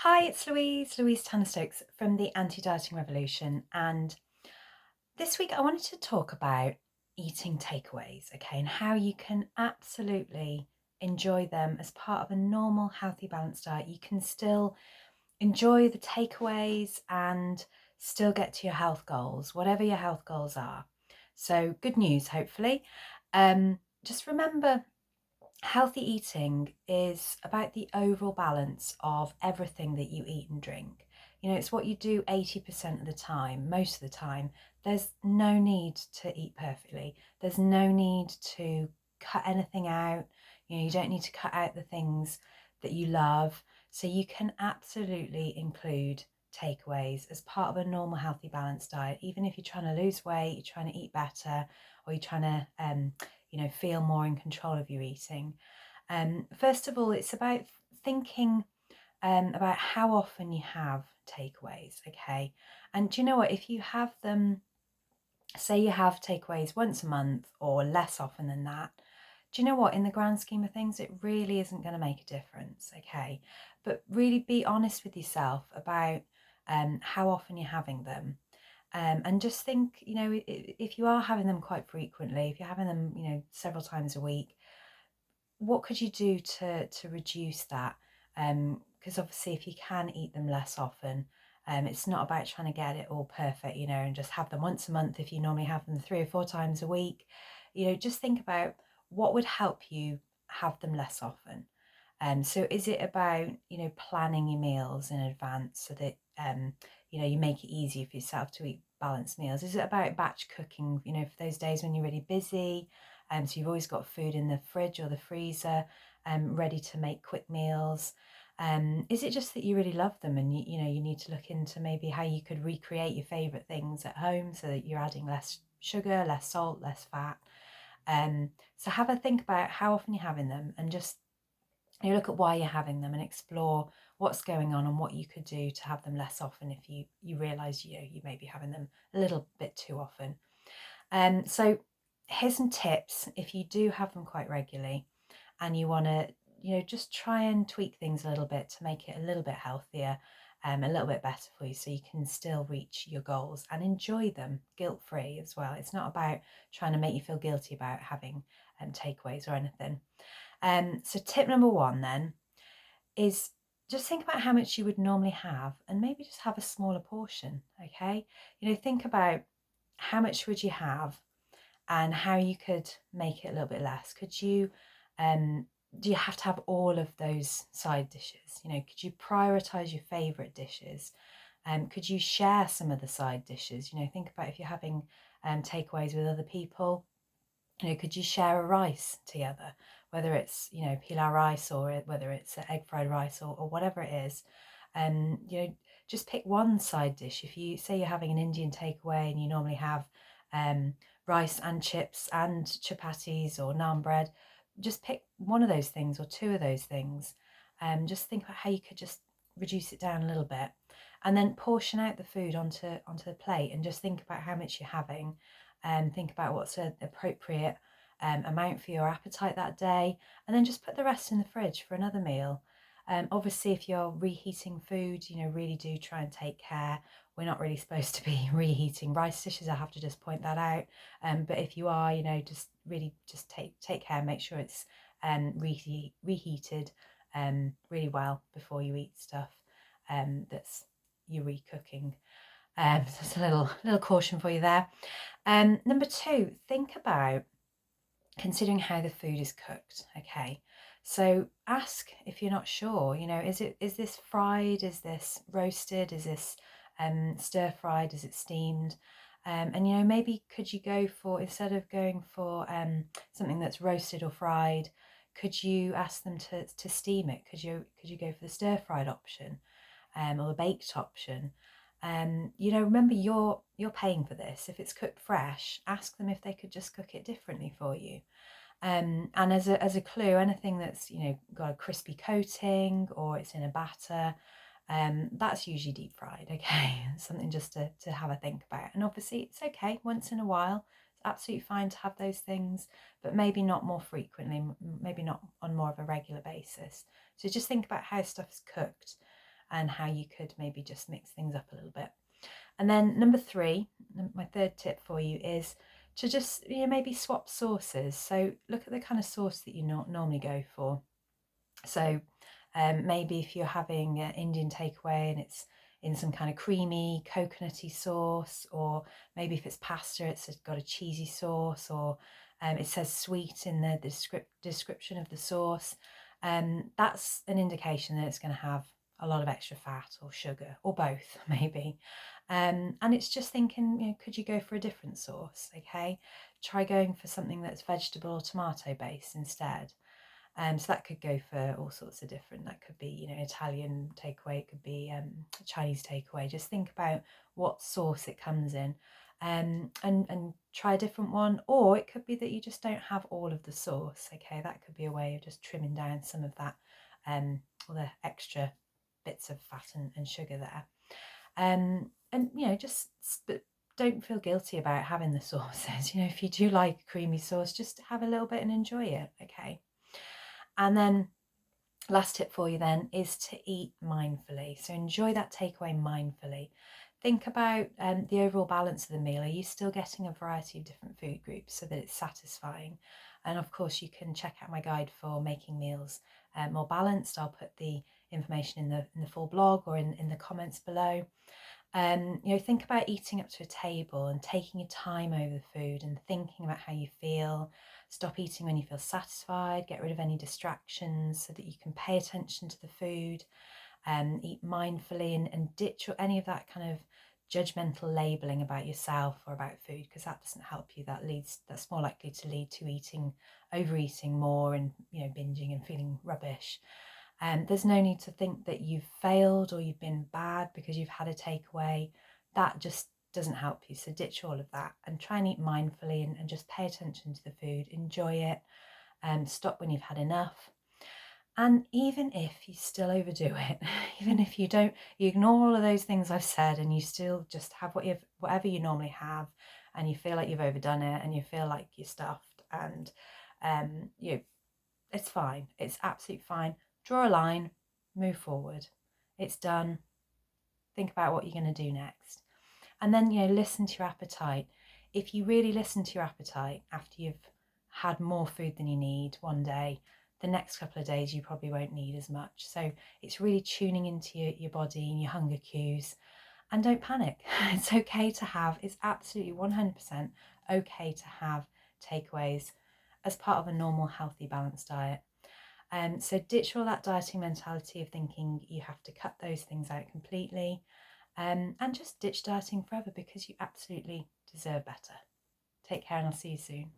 Hi, it's Louise Tanner-Stokes from the Anti-Dieting Revolution. And this week I wanted to talk about eating takeaways, okay, and how you can absolutely enjoy them as part of a normal, healthy, balanced diet. You can still enjoy the takeaways and still get to your health goals, whatever your health goals are. So good news, hopefully. Just remember, healthy eating is about the overall balance of everything that you eat and drink. You know, it's what you do 80% of the time, most of the time. There's no need to eat perfectly. There's no need to cut anything out. You know, you don't need to cut out the things that you love. So you can absolutely include takeaways as part of a normal, healthy, balanced diet. Even if you're trying to lose weight, you're trying to eat better, or you're trying to feel more in control of your eating. First of all, it's about thinking about how often you have takeaways, okay? And do you know what? If you have them, say you have takeaways once a month or less often than that, do you know what? In the grand scheme of things, it really isn't going to make a difference, okay? But really be honest with yourself about how often you're having them. And just think, if you are having them quite frequently, if you're having them, several times a week, what could you do to reduce that? Because obviously, if you can eat them less often, it's not about trying to get it all perfect, and just have them once a month if you normally have them 3 or 4 times a week. Just think about what would help you have them less often. So is it about, planning your meals in advance so that, you make it easier for yourself to eat balanced meals? Is it about batch cooking, for those days when you're really busy? So you've always got food in the fridge or the freezer, ready to make quick meals. Is it just that you really love them and you need to look into maybe how you could recreate your favourite things at home so that you're adding less sugar, less salt, less fat? So have a think about how often you're having them and just look at why you're having them and explore what's going on and what you could do to have them less often if you realise you may be having them a little bit too often. So here's some tips if you do have them quite regularly and you want to, just try and tweak things a little bit to make it a little bit healthier, a little bit better for you so you can still reach your goals and enjoy them guilt-free as well. It's not about trying to make you feel guilty about having takeaways or anything. So tip number one then is just think about how much you would normally have and maybe just have a smaller portion, okay? Think about how much would you have and how you could make it a little bit less. Could you, do you have to have all of those side dishes? Could you prioritize your favorite dishes? Could you share some of the side dishes? Think about if you're having takeaways with other people. Could you share a rice together, whether it's, pilau rice or whether it's egg fried rice or whatever it is. Just pick one side dish. If you say you're having an Indian takeaway and you normally have rice and chips and chapatis or naan bread, just pick one of those things or two of those things. Just think about how you could just reduce it down a little bit and then portion out the food onto the plate and just think about how much you're having and think about what's an appropriate amount for your appetite that day, and then just put the rest in the fridge for another meal. Obviously, if you're reheating food, really do try and take care. We're not really supposed to be reheating rice dishes. I have to just point that out. But if you are, just really just take care. Make sure it's reheated really well before you eat stuff that's you're recooking. So it's a little caution for you there. Number two, think about considering how the food is cooked. Okay, so ask if you're not sure. Is this fried? Is this roasted? Is this stir fried? Is it steamed? And maybe could you go for, instead of going for something that's roasted or fried, could you ask them to steam it? Could you go for the stir fried option or the baked option? Remember you're paying for this. If it's cooked fresh, ask them if they could just cook it differently for you. And as a clue, anything that's got a crispy coating or it's in a batter, that's usually deep fried. Okay, something just to have a think about. And obviously, it's okay once in a while. It's absolutely fine to have those things, but maybe not more frequently. Maybe not on more of a regular basis. So just think about how stuff's cooked. and how you could maybe just mix things up a little bit. And then number 3, my third tip for you is to just maybe swap sauces. So look at the kind of sauce that you normally go for. So maybe if you're having an Indian takeaway and it's in some kind of creamy coconutty sauce, or maybe if it's pasta, it's got a cheesy sauce, or it says sweet in the description of the sauce, that's an indication that it's going to have a lot of extra fat or sugar, or both maybe. And it's just thinking, could you go for a different sauce? Okay, try going for something that's vegetable or tomato based instead. So that could go for all sorts of different, that could be, Italian takeaway, it could be Chinese takeaway. Just think about what sauce it comes in, and try a different one. Or it could be that you just don't have all of the sauce. Okay, that could be a way of just trimming down some of that, all the extra bits of fat and sugar there. And just don't feel guilty about having the sauces. If you do like creamy sauce, just have a little bit and enjoy it. Okay. And then last tip for you then is to eat mindfully. So enjoy that takeaway mindfully. Think about the overall balance of the meal. Are you still getting a variety of different food groups so that it's satisfying? And of course, you can check out my guide for making meals more balanced. I'll put the information in the full blog or in the comments below. Think about eating up to a table and taking your time over the food and thinking about how you feel. Stop eating when you feel satisfied, get rid of any distractions so that you can pay attention to the food. Eat mindfully and ditch any of that kind of judgmental labeling about yourself or about food, because that doesn't help you. That's more likely to lead to overeating more and binging and feeling rubbish. There's no need to think that you've failed or you've been bad because you've had a takeaway. That just doesn't help you. So ditch all of that and try and eat mindfully and just pay attention to the food. Enjoy it. Stop when you've had enough. And even if you still overdo it, even if you ignore all of those things I've said and you still just have whatever you normally have, and you feel like you've overdone it and you feel like you're stuffed, and it's fine. It's absolutely fine. Draw a line, move forward. It's done. Think about what you're going to do next. And then, listen to your appetite. If you really listen to your appetite after you've had more food than you need one day, the next couple of days you probably won't need as much. So it's really tuning into your body and your hunger cues. And don't panic. It's okay to have, it's absolutely 100% okay to have takeaways as part of a normal, healthy, balanced diet. So ditch all that dieting mentality of thinking you have to cut those things out completely, and just ditch dieting forever, because you absolutely deserve better. Take care, and I'll see you soon.